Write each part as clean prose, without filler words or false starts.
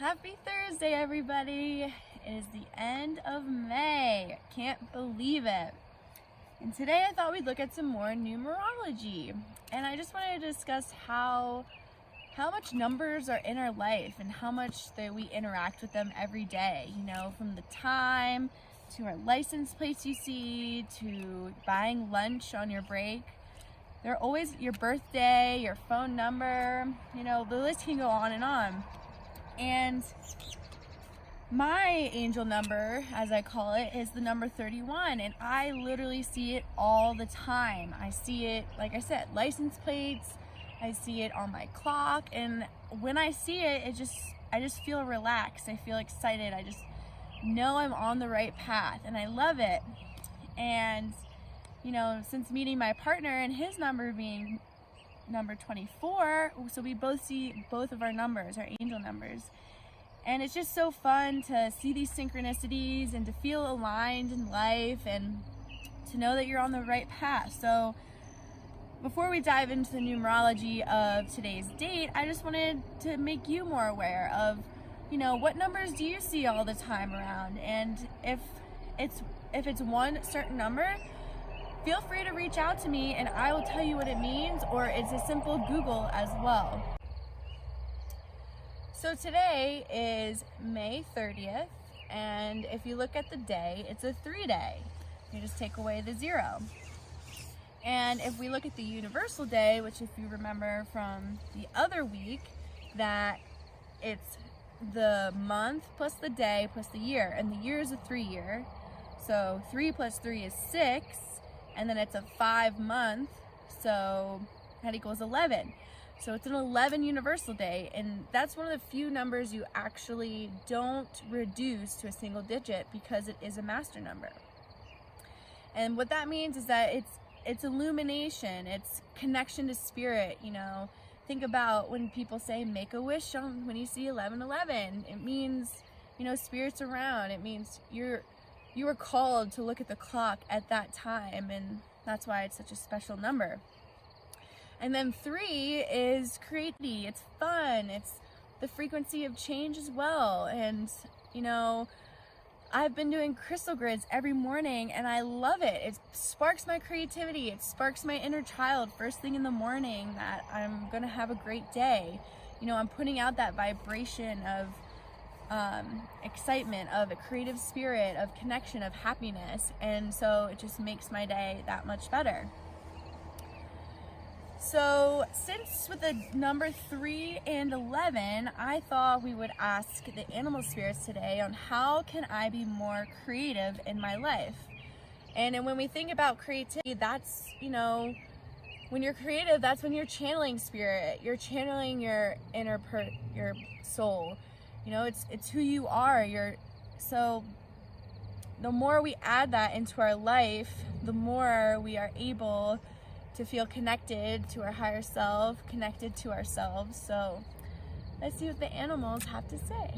Happy Thursday, everybody. It is the end of May. Can't believe it. And today I thought we'd look at some more numerology. And I just wanted to discuss how much numbers are in our life and how much that we interact with them every day. You know, from the time to our license plates you see, to buying lunch on your break. They're always your birthday, your phone number, you know, the list can go on and on. And my angel number, as I call it, is the number 31, and I literally see it all the time. I see it, like I said, license plates, I see it on my clock, and when I see it, I just feel relaxed, I feel excited, I just know I'm on the right path, and I love it. And you know, since meeting my partner and his number being number 24, so we both see both of our numbers, our angel numbers. And it's just so fun to see these synchronicities and to feel aligned in life and to know that you're on the right path. So before we dive into the numerology of today's date, I just wanted to make you more aware of, you know, what numbers do you see all the time around? And if it's one certain number, feel free to reach out to me and I will tell you what it means, or it's a simple Google as well. So today is May 30th, and if you look at the day, it's a 3-day. You just take away the 0. And if we look at the universal day, which if you remember from the other week, that it's the month plus the day plus the year, and the year is a 3-year. So 3 plus 3 is 6. And then it's a 5-month, so that equals 11. So it's an 11 universal day, and that's one of the few numbers you actually don't reduce to a single digit because it is a master number. And what that means is that it's illumination, it's connection to spirit. You know, think about when people say make a wish on when you see 1111. It means, you know, spirit's around. It means you were called to look at the clock at that time, and that's why it's such a special number. And then 3 is creativity, it's fun, it's the frequency of change as well. And you know, I've been doing crystal grids every morning and I love it. It sparks my creativity, it sparks my inner child first thing in the morning that I'm gonna have a great day. You know, I'm putting out that vibration of excitement, of a creative spirit, of connection, of happiness, and so it just makes my day that much better. So since with the number 3 and 11, I thought we would ask the animal spirits today on how can I be more creative in my life. And when we think about creativity, that's, you know, when you're creative, that's when you're channeling spirit, you're channeling your your soul. You know, it's who you are. So the more we add that into our life, the more we are able to feel connected to our higher self, connected to ourselves. So let's see what the animals have to say.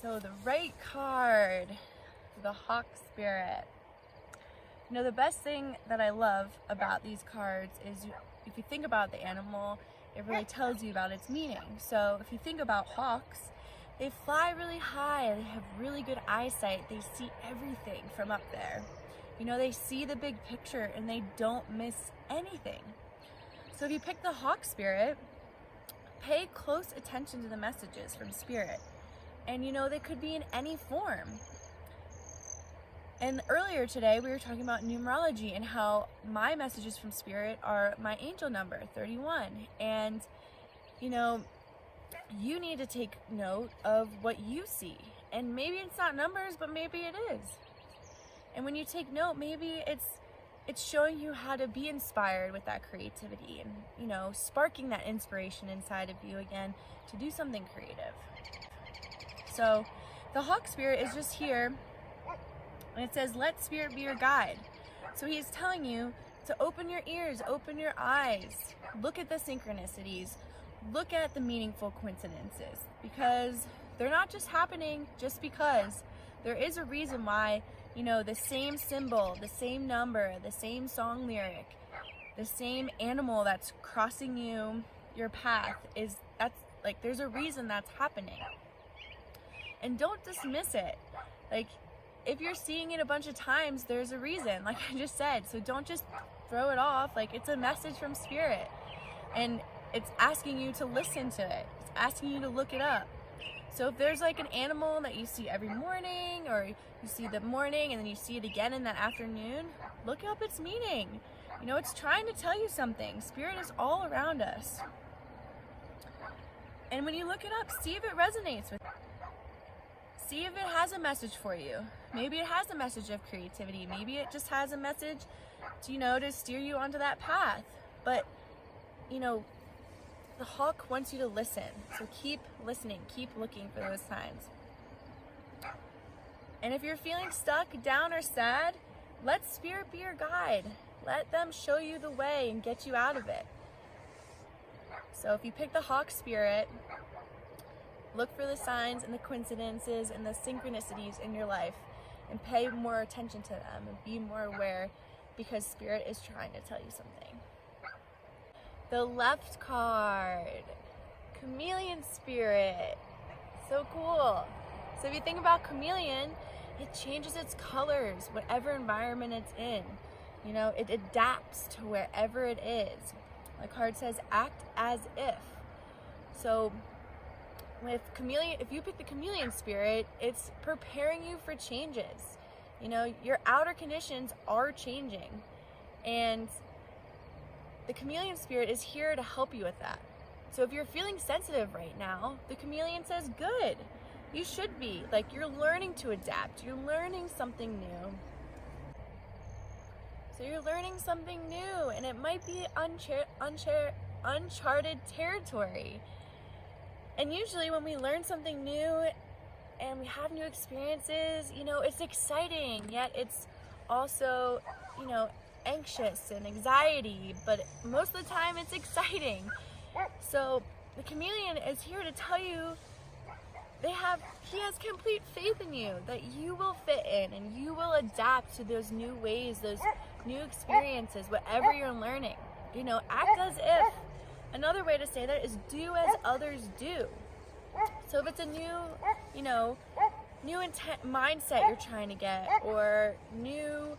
So the right card, the Hawk Spirit. You know, the best thing that I love about these cards is if you think about the animal, it really tells you about its meaning. So if you think about hawks, they fly really high, they have really good eyesight, they see everything from up there. You know, they see the big picture and they don't miss anything. So if you pick the Hawk Spirit, pay close attention to the messages from Spirit. And you know, they could be in any form. And earlier today, we were talking about numerology and how my messages from Spirit are my angel number, 31. And, you know, you need to take note of what you see. And maybe it's not numbers, but maybe it is. And when you take note, maybe it's showing you how to be inspired with that creativity and, you know, sparking that inspiration inside of you again to do something creative. So the Hawk Spirit is just here, and it says, let Spirit be your guide. So he is telling you to open your ears, open your eyes, look at the synchronicities, look at the meaningful coincidences, because they're not just happening just because. There is a reason why, you know, the same symbol, the same number, the same song lyric, the same animal that's crossing your path there's a reason that's happening. And don't dismiss it. Like, if you're seeing it a bunch of times, there's a reason, like I just said. So don't just throw it off. Like, it's a message from Spirit. And it's asking you to listen to it. It's asking you to look it up. So if there's like an animal that you see every morning, or you see the morning and then you see it again in the afternoon, look up its meaning. You know, it's trying to tell you something. Spirit is all around us. And when you look it up, see if it resonates with you. See if it has a message for you. Maybe it has a message of creativity. Maybe it just has a message to, you know, to steer you onto that path. But, you know, the hawk wants you to listen. So keep listening, keep looking for those signs. And if you're feeling stuck, down, or sad, let Spirit be your guide. Let them show you the way and get you out of it. So if you pick the Hawk Spirit, look for the signs and the coincidences and the synchronicities in your life and pay more attention to them and be more aware, because Spirit is trying to tell you something. The left card, Chameleon Spirit. So cool. So if you think about chameleon, it changes its colors, whatever environment it's in. You know, it adapts to wherever it is. The card says, act as if. So with chameleon, if you pick the Chameleon Spirit, it's preparing you for changes. You know, your outer conditions are changing, and the Chameleon Spirit is here to help you with that. So if you're feeling sensitive right now, the chameleon says, good, you should be. Like, you're learning to adapt, you're learning something new. So you're learning something new, and it might be uncharted territory. And usually when we learn something new and we have new experiences, you know, it's exciting, yet it's also, you know, anxious and anxiety, but most of the time it's exciting. So the chameleon is here to tell you he has complete faith in you, that you will fit in and you will adapt to those new ways, those new experiences, whatever you're learning. You know, act as if. Another way to say that is do as others do. So if it's a new, you know, new mindset you're trying to get, or new,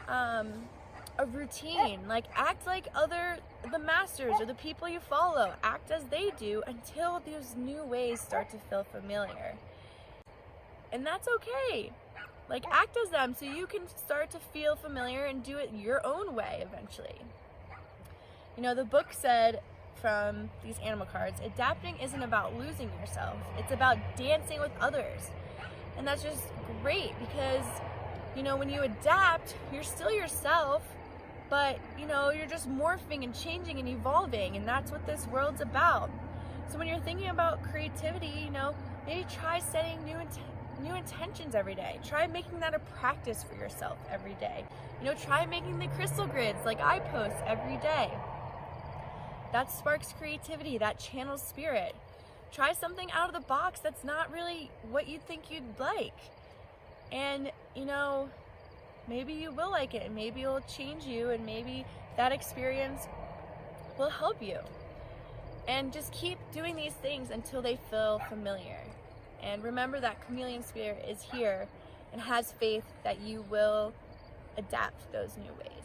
a routine, like act like the masters or the people you follow, act as they do until those new ways start to feel familiar. And that's okay. Like, act as them so you can start to feel familiar and do it your own way eventually. You know, the book said from these animal cards, adapting isn't about losing yourself, it's about dancing with others. And that's just great, because, you know, when you adapt, you're still yourself, but, you know, you're just morphing and changing and evolving, and that's what this world's about. So when you're thinking about creativity, you know, maybe try setting new intentions every day. Try making that a practice for yourself every day. You know, try making the crystal grids like I post every day. That sparks creativity, that channels Spirit. try something out of the box that's not really what you think you'd like. And, you know, maybe you will like it, and maybe it'll change you, and maybe that experience will help you. And just keep doing these things until they feel familiar. And remember that chameleon spirit is here and has faith that you will adapt those new ways.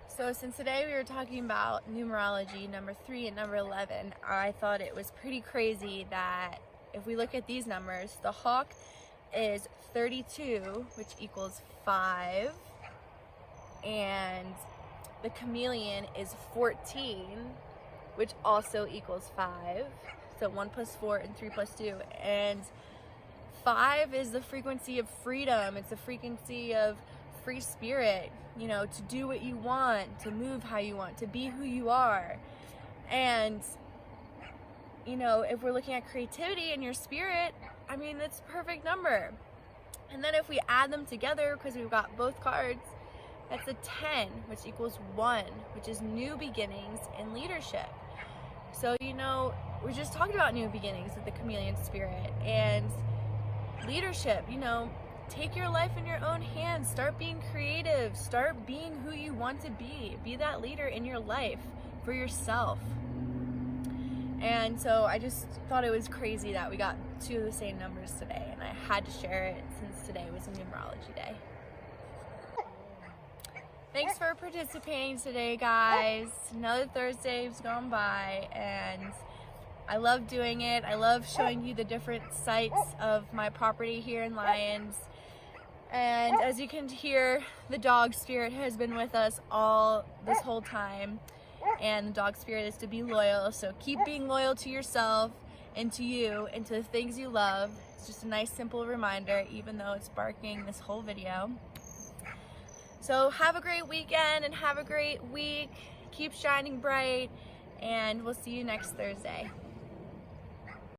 So since today we were talking about numerology, number 3 and number 11, I thought it was pretty crazy that if we look at these numbers, the hawk is 32, which equals 5, and the chameleon is 14, which also equals 5. So 1 plus 4 and 3 plus 2. And 5 is the frequency of freedom. It's the frequency of free spirit, you know, to do what you want, to move how you want, to be who you are. And, you know, if we're looking at creativity and your spirit, I mean, that's a perfect number. And then if we add them together, because we've got both cards, that's a 10, which equals 1, which is new beginnings in leadership. So, you know, we just talked about new beginnings with the chameleon spirit and leadership. You know, take your life in your own hands. Start being creative. Start being who you want to be. Be that leader in your life for yourself. And so I just thought it was crazy that we got 2 of the same numbers today, and I had to share it since today was a numerology day. Thanks for participating today, guys. Another Thursday's gone by, and I love doing it. I love showing you the different sites of my property here in Lyons. And as you can hear, the dog spirit has been with us all this whole time. And the dog spirit is to be loyal. So keep being loyal to yourself and to you and to the things you love. It's just a nice, simple reminder, even though it's barking this whole video. So have a great weekend and have a great week. Keep shining bright, and we'll see you next Thursday.